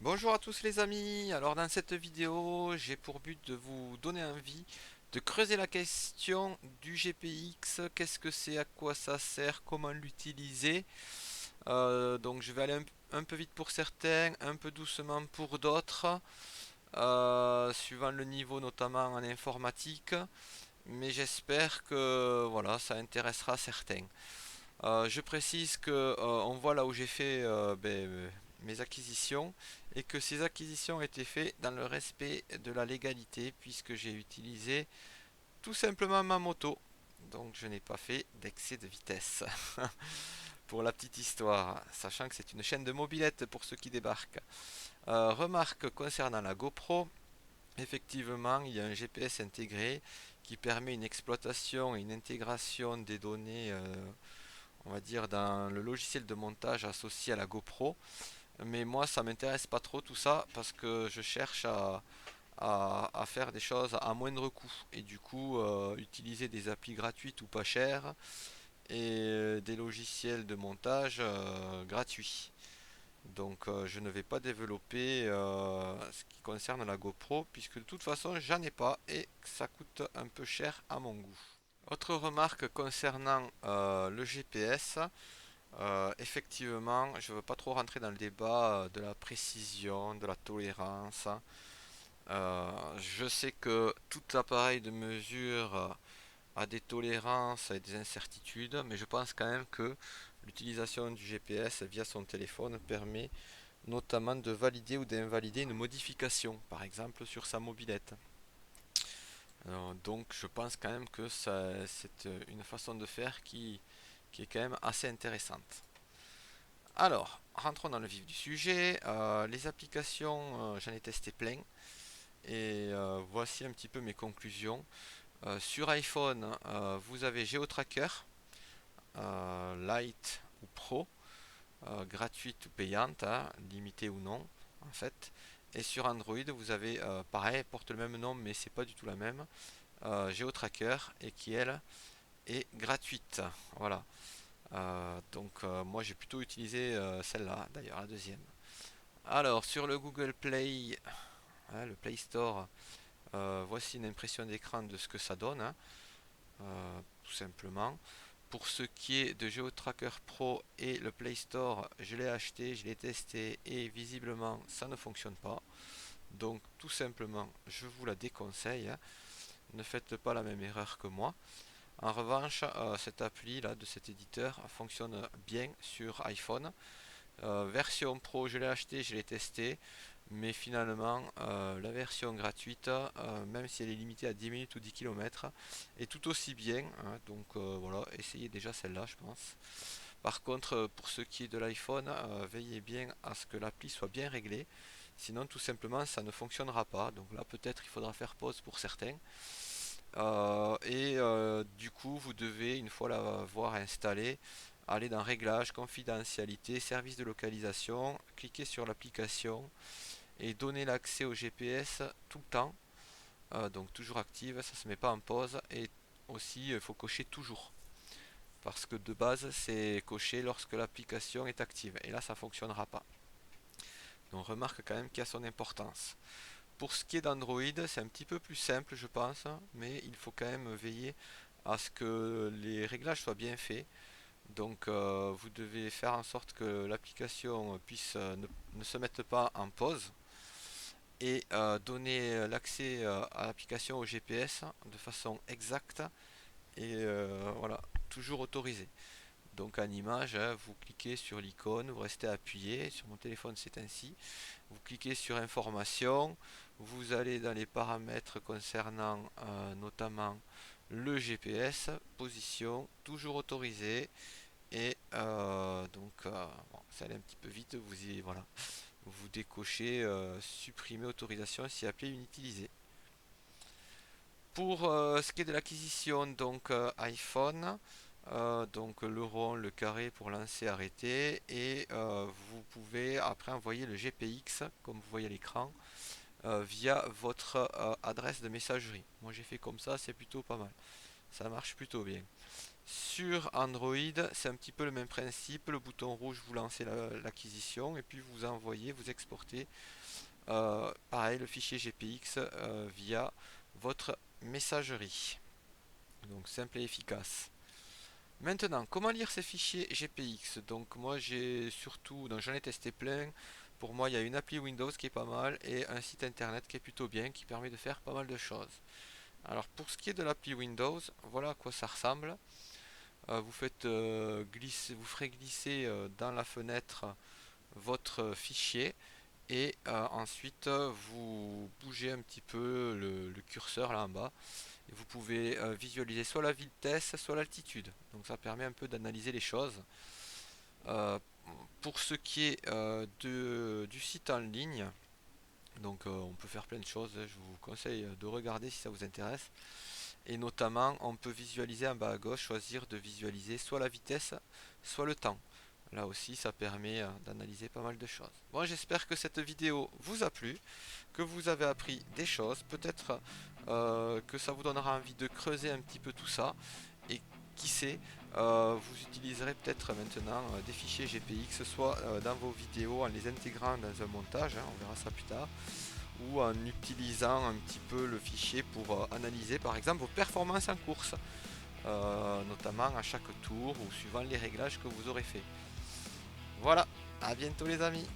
Bonjour à tous les amis, alors dans cette vidéo j'ai pour but de vous donner envie de creuser la question du GPX, qu'est-ce que c'est, à quoi ça sert, comment l'utiliser. Donc je vais aller un peu vite pour certains, un peu doucement pour d'autres, suivant le niveau notamment en informatique, mais j'espère que voilà, ça intéressera certains. Je précise que on voit là où j'ai fait mes acquisitions et que ces acquisitions étaient faites dans le respect de la légalité puisque j'ai utilisé tout simplement ma moto. Donc je n'ai pas fait d'excès de vitesse. Pour la petite histoire, sachant que c'est une chaîne de mobilette pour ceux qui débarquent. Remarque concernant la GoPro, effectivement il y a un GPS intégré qui permet une exploitation et une intégration des données on va dire, dans le logiciel de montage associé à la GoPro. Mais moi, ça m'intéresse pas trop tout ça parce que je cherche à faire des choses à moindre coût. Et du coup, utiliser des applis gratuites ou pas chères et des logiciels de montage gratuits. Donc, je ne vais pas développer ce qui concerne la GoPro puisque de toute façon, j'en ai pas et ça coûte un peu cher à mon goût. Autre remarque concernant le GPS, effectivement, je ne veux pas trop rentrer dans le débat de la précision, de la tolérance. Je sais que tout appareil de mesure a des tolérances et des incertitudes, mais je pense quand même que l'utilisation du GPS via son téléphone permet notamment de valider ou d'invalider une modification, par exemple sur sa mobilette. Donc je pense quand même que c'est une façon de faire qui est quand même assez intéressante. Alors, rentrons dans le vif du sujet. Les applications, j'en ai testé plein et voici un petit peu mes conclusions. Sur iPhone, vous avez GeoTracker, Lite ou Pro, gratuite ou payante, hein, limitée ou non, en fait. Et sur Android, vous avez pareil, porte le même nom, mais c'est pas du tout la même. GeoTracker et qui elle est gratuite. Voilà. Moi j'ai plutôt utilisé celle-là, d'ailleurs la deuxième. Alors, sur le Google Play, hein, le Play Store, voici une impression d'écran de ce que ça donne, hein, tout simplement. Pour ce qui est de GeoTracker Pro et le Play Store, je l'ai acheté, je l'ai testé et visiblement ça ne fonctionne pas. Donc tout simplement, je vous la déconseille, hein. Ne faites pas la même erreur que moi. En revanche, cette appli là de cet éditeur fonctionne bien sur iPhone. Version Pro, je l'ai acheté, je l'ai testé, mais finalement, la version gratuite, même si elle est limitée à 10 minutes ou 10 km, est tout aussi bien, hein. Donc voilà, essayez déjà celle-là, je pense. Par contre, pour ce qui est de l'iPhone, veillez bien à ce que l'appli soit bien réglée. Sinon, tout simplement, ça ne fonctionnera pas. Donc là, peut-être il faudra faire pause pour certains. Du coup, vous devez, une fois l'avoir installé, aller dans Réglages, Confidentialité, Service de localisation, cliquer sur l'application et donner l'accès au GPS tout le temps. Donc toujours active, ça ne se met pas en pause. Et aussi, il faut cocher toujours. Parce que de base, c'est coché lorsque l'application est active. Et là, ça ne fonctionnera pas. Donc remarque quand même qu'il y a son importance. Pour ce qui est d'Android, c'est un petit peu plus simple, je pense, mais il faut quand même veiller à ce que les réglages soient bien faits. Donc, vous devez faire en sorte que l'application puisse ne se mette pas en pause et donner l'accès à l'application au GPS de façon exacte et voilà, toujours autorisé. Donc en image, hein, vous cliquez sur l'icône, vous restez appuyé, sur mon téléphone c'est ainsi, vous cliquez sur information, vous allez dans les paramètres concernant notamment le GPS, position, toujours autorisé, et bon, ça allait un petit peu vite, voilà, vous décochez supprimer autorisation si appelé inutilisé. Pour ce qui est de l'acquisition, donc iPhone, donc le rond, le carré pour lancer, arrêter, et vous pouvez après envoyer le GPX, comme vous voyez à l'écran, via votre adresse de messagerie. Moi j'ai fait comme ça, c'est plutôt pas mal. Ça marche plutôt bien. Sur Android, c'est un petit peu le même principe. Le bouton rouge, vous lancez l'acquisition et puis vous envoyez, vous exportez pareil le fichier GPX via votre messagerie. Donc simple et efficace. Maintenant, comment lire ces fichiers GPX? Donc moi j'ai surtout, donc j'en ai testé plein. Pour moi, il y a une appli Windows qui est pas mal et un site internet qui est plutôt bien, qui permet de faire pas mal de choses. Alors pour ce qui est de l'appli Windows, voilà à quoi ça ressemble. Vous faites glisser, vous ferez glisser dans la fenêtre votre fichier et ensuite vous bougez un petit peu le curseur là en bas et vous pouvez visualiser soit la vitesse soit l'altitude. Donc ça permet un peu d'analyser les choses. Euh, pour ce qui est du site en ligne, donc on peut faire plein de choses. Je vous conseille de regarder si ça vous intéresse. Et notamment, on peut visualiser en bas à gauche, choisir de visualiser soit la vitesse, soit le temps. Là aussi, ça permet d'analyser pas mal de choses. Bon, j'espère que cette vidéo vous a plu, que vous avez appris des choses. Peut-être que ça vous donnera envie de creuser un petit peu tout ça. Et qui sait, vous utiliserez peut-être maintenant des fichiers GPX, soit dans vos vidéos en les intégrant dans un montage, hein, on verra ça plus tard, ou en utilisant un petit peu le fichier pour analyser par exemple vos performances en course, notamment à chaque tour ou suivant les réglages que vous aurez fait. Voilà, à bientôt les amis.